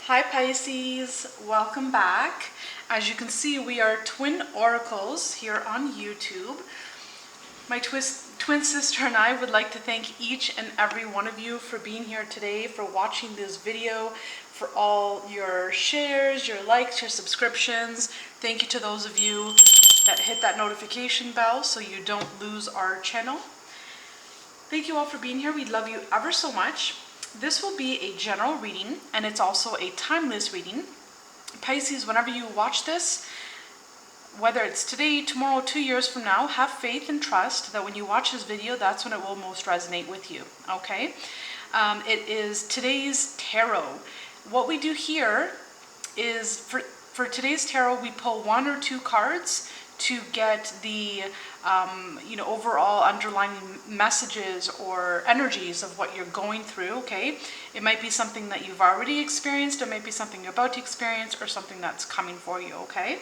Hi Pisces, welcome back. As you can see, we are twin oracles here on YouTube. My twin sister and I would like to thank each and every one of you for being here today, for watching this video, for all your shares, your likes, your subscriptions. Thank you to those of you that hit that notification bell so you don't lose our channel. Thank you all for being here. We love you ever so much. This will be a general reading, and it's also a timeless reading. Pisces, whenever you watch this, whether it's today, tomorrow, 2 years from now, have faith and trust that when you watch this video, that's when it will most resonate with you, okay? It is today's tarot. What we do here is, for today's tarot, we pull 1 or 2 cards to get the overall underlying messages or energies of what you're going through, okay? It might be something that you've already experienced, it might be something you're about to experience, or something that's coming for you, okay?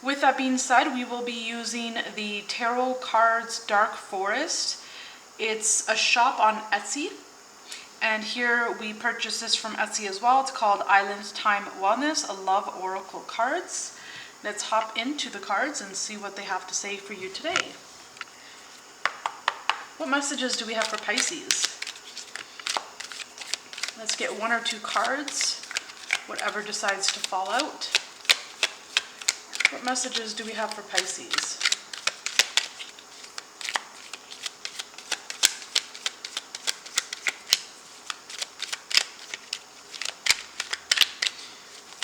With that being said, we will be using the Tarot Cards Dark Forest. It's a shop on Etsy, and here we purchased this from Etsy as well. It's called ILLINTENT Wellness, a Love Oracle Cards. Let's hop into the cards and see what they have to say for you today. What messages do we have for Pisces? Let's get 1 or 2 cards, whatever decides to fall out. What messages do we have for Pisces?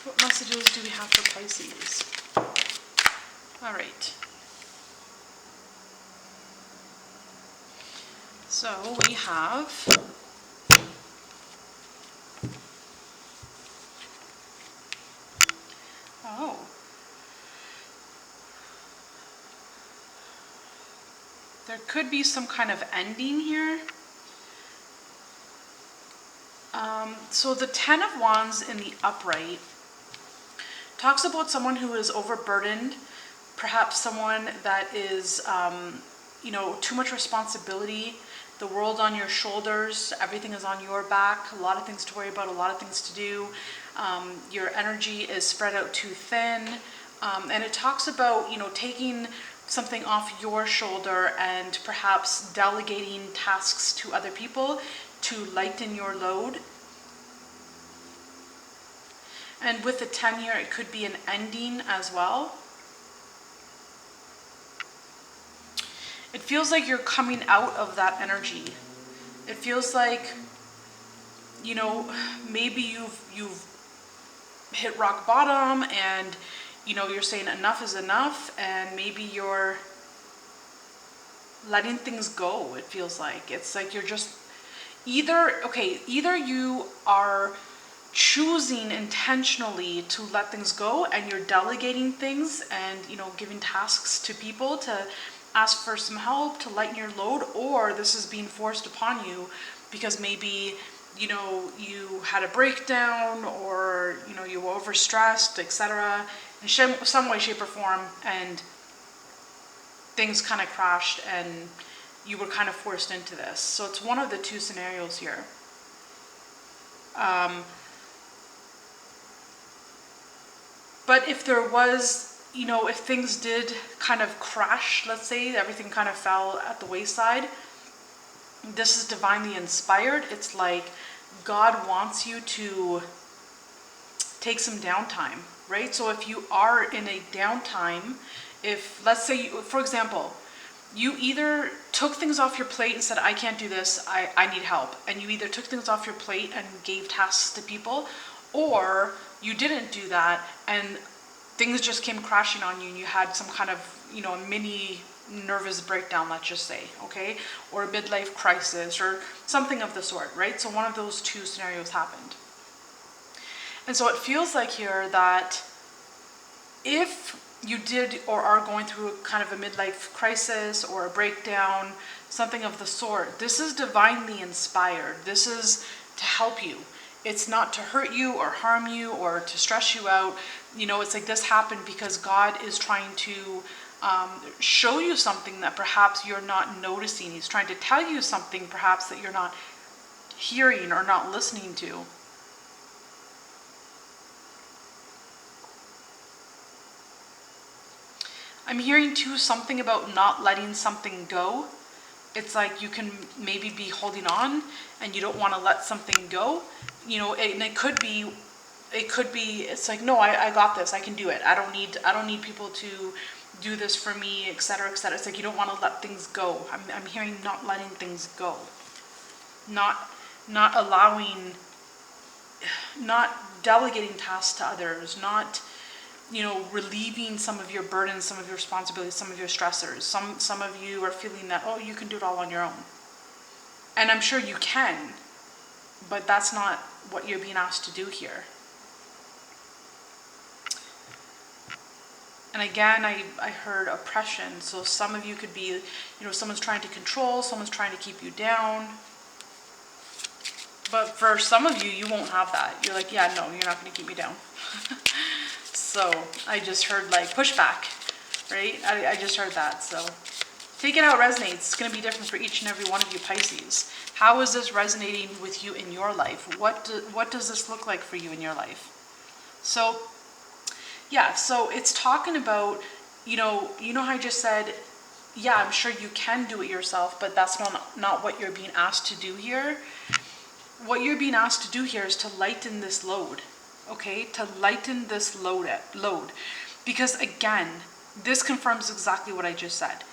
What messages do we have for Pisces? All right. So we have there could be some kind of ending here. So the 10 of Wands in the upright talks about someone who is overburdened, perhaps someone that is, too much responsibility, the world on your shoulders, everything is on your back, a lot of things to worry about, a lot of things to do. Your energy is spread out too thin. And it talks about, taking something off your shoulder and perhaps delegating tasks to other people to lighten your load. And with the 10 here, it could be an ending as well. It feels like you're coming out of that energy. It feels like, maybe you've hit rock bottom and, you're saying enough is enough, and maybe you're letting things go, it feels like. It's like you're just either you are choosing intentionally to let things go and you're delegating things and, giving tasks to people to ask for some help to lighten your load, or this is being forced upon you because maybe, you had a breakdown or, you were overstressed, etc. in some way, shape, or form, and things kind of crashed and you were kind of forced into this. So it's one of the 2 scenarios here. But if there was, if things did kind of crash, let's say, everything kind of fell at the wayside, this is divinely inspired. It's like God wants you to take some downtime, right? So if you are in a downtime, if, let's say, for example, you either took things off your plate and said, I can't do this, I need help. And you either took things off your plate and gave tasks to people, or you didn't do that and things just came crashing on you and you had some kind of, mini nervous breakdown, let's just say, okay? Or a midlife crisis or something of the sort, right? So one of those 2 scenarios happened. And so it feels like here that if you did or are going through kind of a midlife crisis or a breakdown, something of the sort, this is divinely inspired. This is to help you. It's not to hurt you or harm you or to stress you out. It's like this happened because God is trying to show you something that perhaps you're not noticing. He's trying to tell you something perhaps that you're not hearing or not listening to. I'm hearing too something about not letting something go. It's like you can maybe be holding on and you don't want to let something go, you know, and it could be, it's like, no, I got this, I can do it. I don't need people to do this for me, etc., etc. It's like you don't want to let things go. I'm hearing not letting things go. Not allowing, not delegating tasks to others, not, you know, relieving some of your burdens, some of your responsibilities, some of your stressors. Some of you are feeling that, oh, you can do it all on your own. And I'm sure you can, but that's not what you're being asked to do here. And again, I heard oppression. So some of you could be, you know, someone's trying to control, someone's trying to keep you down. But for some of you, you won't have that. You're like, yeah, no, you're not going to keep me down. So I just heard like pushback, right? I just heard that. So take it out, resonates. It's going to be different for each and every one of you Pisces. How is this resonating with you in your life? What does this look like for you in your life? So yeah, so it's talking about, you know how I just said, yeah, I'm sure you can do it yourself, but that's not what you're being asked to do here. What you're being asked to do here is to lighten this load, okay? To lighten this load. Because again, this confirms exactly what I just said.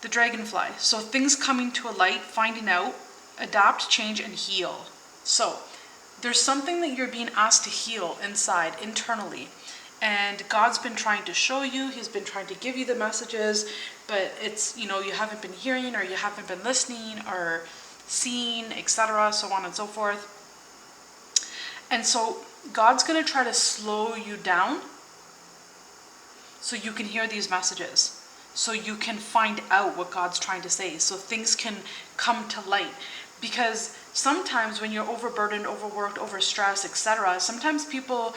The dragonfly. So things coming to a light, finding out, adapt, change, and heal. So there's something that you're being asked to heal inside, internally. And God's been trying to show you, he's been trying to give you the messages, but it's, you know, you haven't been hearing, or you haven't been listening, or seeing, etc., so on and so forth. And so God's going to try to slow you down so you can hear these messages, so you can find out what God's trying to say, so things can come to light. Because sometimes when you're overburdened, overworked, overstressed, etc., sometimes people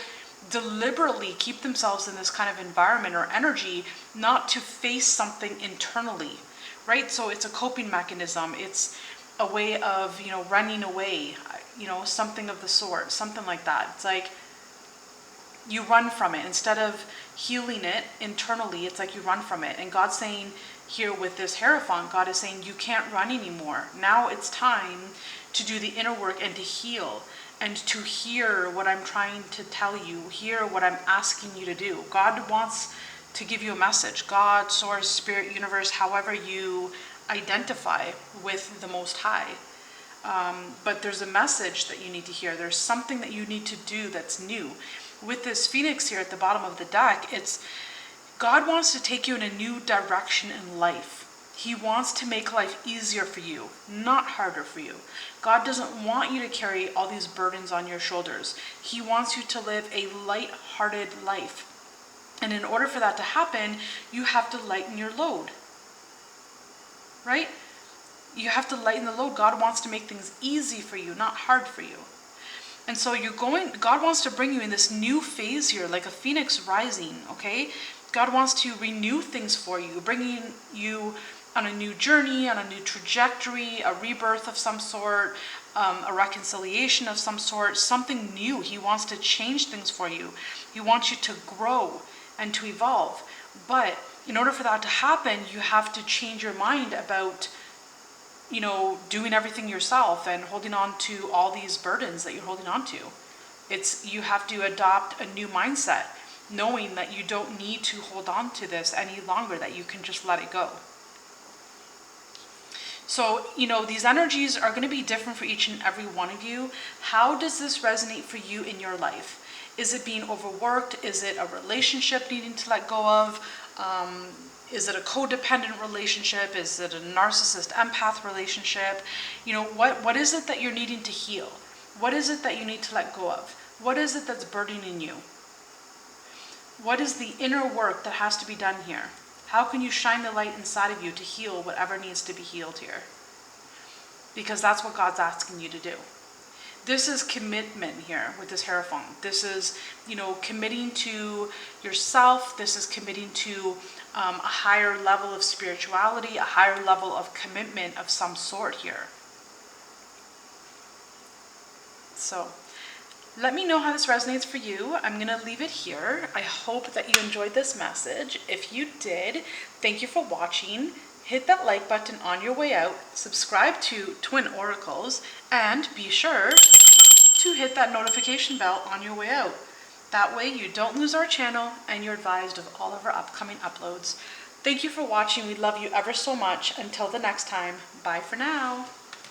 deliberately keep themselves in this kind of environment or energy not to face something internally, right? So it's a coping mechanism. It's a way of, you know, running away, you know, something of the sort, something like that. It's like you run from it instead of healing it internally. It's like you run from it. And God's saying here with this Hierophant, God is saying you can't run anymore. Now it's time to do the inner work and to heal and to hear what I'm trying to tell you, hear what I'm asking you to do. God wants to give you a message. God, Source, Spirit, Universe, however you identify with the Most High. But there's a message that you need to hear. There's something that you need to do that's new. With this Phoenix here at the bottom of the deck, it's God wants to take you in a new direction in life. He wants to make life easier for you, not harder for you. God doesn't want you to carry all these burdens on your shoulders. He wants you to live a light-hearted life. And in order for that to happen, you have to lighten your load. Right? You have to lighten the load. God wants to make things easy for you, not hard for you. And so God wants to bring you in this new phase here, like a phoenix rising, okay? God wants to renew things for you, bringing you on a new journey, on a new trajectory, a rebirth of some sort, a reconciliation of some sort, something new. He wants to change things for you. He wants you to grow and to evolve. But in order for that to happen, you have to change your mind about, you know, doing everything yourself and holding on to all these burdens that you're holding on to. You have to adopt a new mindset, knowing that you don't need to hold on to this any longer, that you can just let it go. So, you know, these energies are going to be different for each and every one of you. How does this resonate for you in your life? Is it being overworked? Is it a relationship needing to let go of? Is it a codependent relationship? Is it a narcissist empath relationship? You know, what is it that you're needing to heal? What is it that you need to let go of? What is it that's burdening you? What is the inner work that has to be done here? How can you shine the light inside of you to heal whatever needs to be healed here? Because that's what God's asking you to do. This is commitment here with this Hierophant. This is, you know, committing to yourself. This is committing to a higher level of spirituality, a higher level of commitment of some sort here. So Let me know how this resonates for you. I'm going to leave it here. I hope that you enjoyed this message. If you did, thank you for watching. Hit that like button on your way out, subscribe to Twin Oracles, and be sure to hit that notification bell on your way out. That way you don't lose our channel and you're advised of all of our upcoming uploads. Thank you for watching. We love you ever so much. Until the next time, bye for now.